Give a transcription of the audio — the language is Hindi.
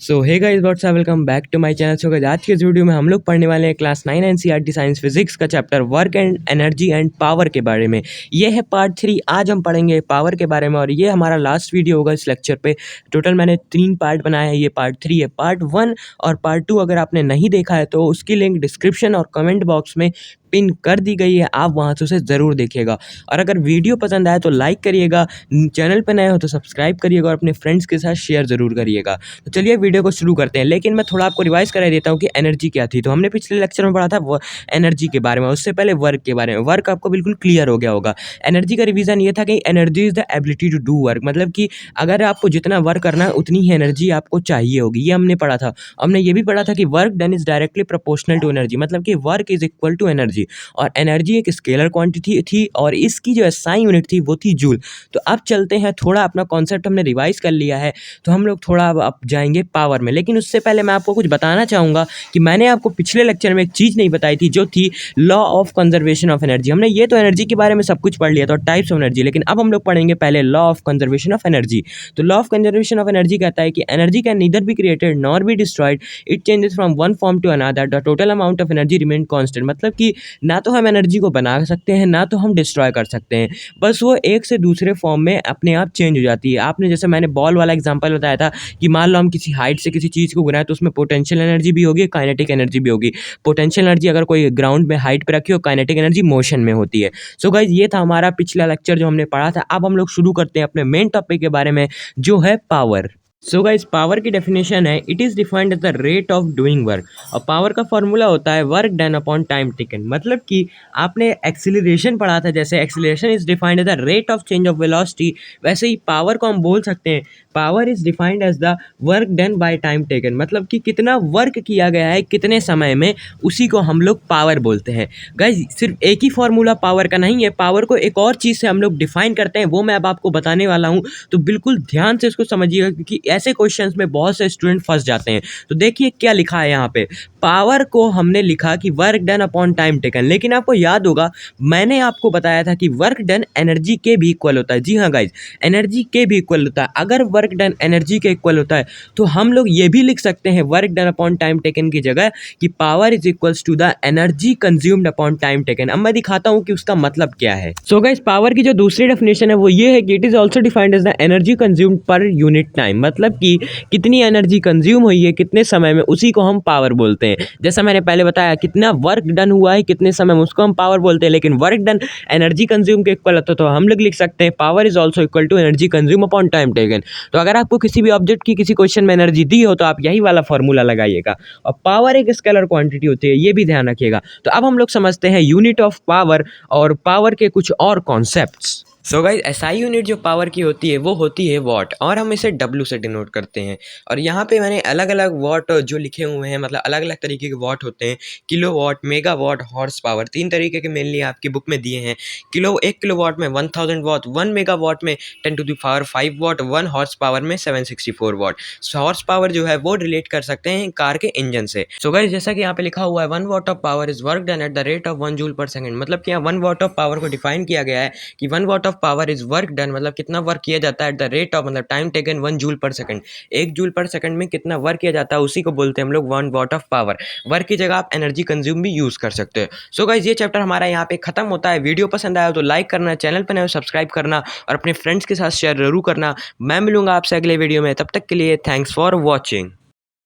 So hey guys what's up welcome back to my channel. So guys आज के इस वीडियो में हम लोग पढ़ने वाले हैं क्लास 9 एनसीईआरटी साइंस फिजिक्स का chapter work and energy and power के बारे में। ये है पार्ट 3। आज हम पढ़ेंगे पावर के बारे में और ये हमारा लास्ट वीडियो होगा इस लेक्चर पे। टोटल मैंने 3 पार्ट बनाया है, ये पार्ट 3 है। पार्ट 1 और पार्ट 2 अगर आपने नहीं देखा है तो उसकी लिंक डिस्क्रिप्शन और कमेंट बॉक्स में पिन कर दी गई है, आप वहाँ से उसे ज़रूर देखिएगा। और अगर वीडियो पसंद आए तो लाइक करिएगा, चैनल पर नए हो तो सब्सक्राइब करिएगा और अपने फ्रेंड्स के साथ शेयर ज़रूर करिएगा। तो चलिए वीडियो को शुरू करते हैं, लेकिन मैं थोड़ा आपको रिवाइज़ करा देता हूँ कि एनर्जी क्या थी। तो हमने पिछले लेक्चर में पढ़ा था वो एनर्जी के बारे में, उससे पहले वर्क के बारे में। वर्क आपको बिल्कुल क्लियर हो गया होगा। एनर्जी का रिवीजन ये था कि energy is the ability to do work, मतलब कि अगर आपको जितना वर्क करना है उतनी ही एनर्जी आपको चाहिए होगी, ये हमने पढ़ा था। हमने ये भी पढ़ा था कि work done is directly proportional to energy, मतलब कि work is equal to energy. और एनर्जी एक स्केलर क्वांटिटी थी और इसकी जो एसआई यूनिट थी वो थी जूल। तो अब चलते हैं, थोड़ा अपना कॉन्सेप्ट हमने रिवाइज कर लिया है, तो हम लोग थोड़ा अब जाएंगे पावर में। लेकिन उससे पहले मैं आपको कुछ बताना चाहूँगा कि मैंने आपको पिछले लेक्चर में एक चीज़ नहीं बताई थी, जो थी law of conservation of energy. हमने ये तो एनर्जी के बारे में सब कुछ पढ़ लिया था, टाइप्स ऑफ एनर्जी, लेकिन अब हम लोग पढ़ेंगे पहले law of conservation of energy. तो law of conservation of energy कहता है कि energy can neither be created nor be destroyed, it changes from one form to another, the total amount of energy remain constant. मतलब कि ना तो हम एनर्जी को बना सकते हैं, ना तो हम डिस्ट्रॉय कर सकते हैं, बस वो एक से दूसरे फॉर्म में अपने आप चेंज हो जाती है। आपने जैसे मैंने बॉल वाला एग्जांपल बताया था कि मान लो हम किसी हाइट से किसी चीज़ को गिराएं तो उसमें पोटेंशियल एनर्जी भी होगी, काइनेटिक एनर्जी भी होगी। पोटेंशियल एनर्जी अगर कोई ग्राउंड में हाइट पे रखी हो, काइनेटिक एनर्जी मोशन में होती है। सो गाइज ये था हमारा पिछला लेक्चर जो हमने पढ़ा था। अब हम लोग शुरू करते हैं अपने मेन टॉपिक के बारे में, जो है पावर। सो गाइस पावर की डेफिनेशन है, it is defined as the rate of doing work. और पावर का फॉर्मूला होता है work done upon time taken. मतलब कि आपने एक्सीलरेशन पढ़ा था, जैसे acceleration is defined as the rate of change of velocity, वैसे ही पावर को हम बोल सकते हैं power is defined as the work done by time taken. मतलब कि कितना वर्क किया गया है कितने समय में, उसी को हम लोग पावर बोलते हैं। गाइज सिर्फ एक ही फॉर्मूला पावर का नहीं है, पावर को एक और चीज़ से हम लोग डिफाइन करते हैं, वो मैं अब आपको बताने वाला हूँ। तो बिल्कुल ध्यान से इसको समझिएगा, क्योंकि ऐसे क्वेश्चंस में बहुत से स्टूडेंट फंस जाते हैं। तो देखिए क्या लिखा है यहाँ पे, पावर को हमने लिखा कि work done upon time taken, लेकिन आपको याद होगा मैंने आपको बताया था कि वर्क डन एनर्जी के भी इक्वल होता है। जी हाँ गाइज, एनर्जी के भी इक्वल होता है। अगर वर्क डन एनर्जी के इक्वल होता है तो हम लोग ये भी लिख सकते हैं work done upon time taken की जगह कि power is equals to the energy consumed upon time taken. अब मैं दिखाता हूँ कि उसका मतलब क्या है। सो गाइज पावर की जो दूसरी डेफिनेशन है वो ये है कि it is also defined as the energy consumed per unit time. मतलब कि कितनी एनर्जी कंज्यूम हुई है कितने समय में, उसी को हम पावर बोलते हैं। जैसा मैंने पहले बताया कितना वर्क डन हुआ है कितने समय में, उसको हम पावर बोलते हैं। लेकिन वर्क डन एनर्जी कंज्यूम के इक्वल होता है तो हम लोग लिख सकते हैं power is also equal to energy consume upon time taken. तो अगर आपको किसी भी ऑब्जेक्ट की किसी क्वेश्चन में एनर्जी दी हो तो आप यही वाला फॉर्मूला लगाइएगा। और पावर एक स्केलर क्वांटिटी होती है, ये भी ध्यान रखिएगा। तो अब हम लोग समझते हैं यूनिट ऑफ पावर और पावर के कुछ और concepts. So guys SI unit जो पावर की होती है वो होती है वॉट, और हम इसे डब्ल्यू से डिनोट करते हैं। और यहाँ पे मैंने अलग अलग वॉट जो लिखे हुए हैं, मतलब अलग अलग तरीके के वॉट होते हैं, kilo watt, mega what, horse power, 3 तरीके के मेनली आपकी बुक में दिए हैं। 1 किलो वॉट में 1000 वॉट, 1 मेगा वॉट में 10 to the power 5 watt, 1 horsepower में 764 वॉट। हॉर्स पावर जो है वो रिलेट कर सकते हैं कार के इंजन से। सो गाइज जैसा कि यहाँ पे लिखा हुआ है 1 what of power is work done at the rate of 1 joule पर सेकंड। मतलब कि यहाँ 1 वॉट ऑफ पावर को डिफाइन किया गया है कि 1 what power is work done, मतलब कितना वर्क किया जाता है एट द रेट ऑफ, मतलब टाइम टेकन 1 जूल पर सेकंड। 1 जूल पर सेकंड में कितना वर्क किया जाता है उसी को बोलते हैं हम लोग 1 वॉट ऑफ पावर। वर्क की जगह आप एनर्जी कंज्यूम भी यूज कर सकते हो। सो गाइस ये चैप्टर हमारा यहाँ पे खत्म होता है। वीडियो पसंद आया तो लाइक करना, चैनल पर नए हो सब्सक्राइब करना और अपने फ्रेंड्स के साथ शेयर जरूर करना। मैं मिलूंगा आपसे अगले वीडियो में, तब तक के लिए थैंक्स फॉर वॉचिंग।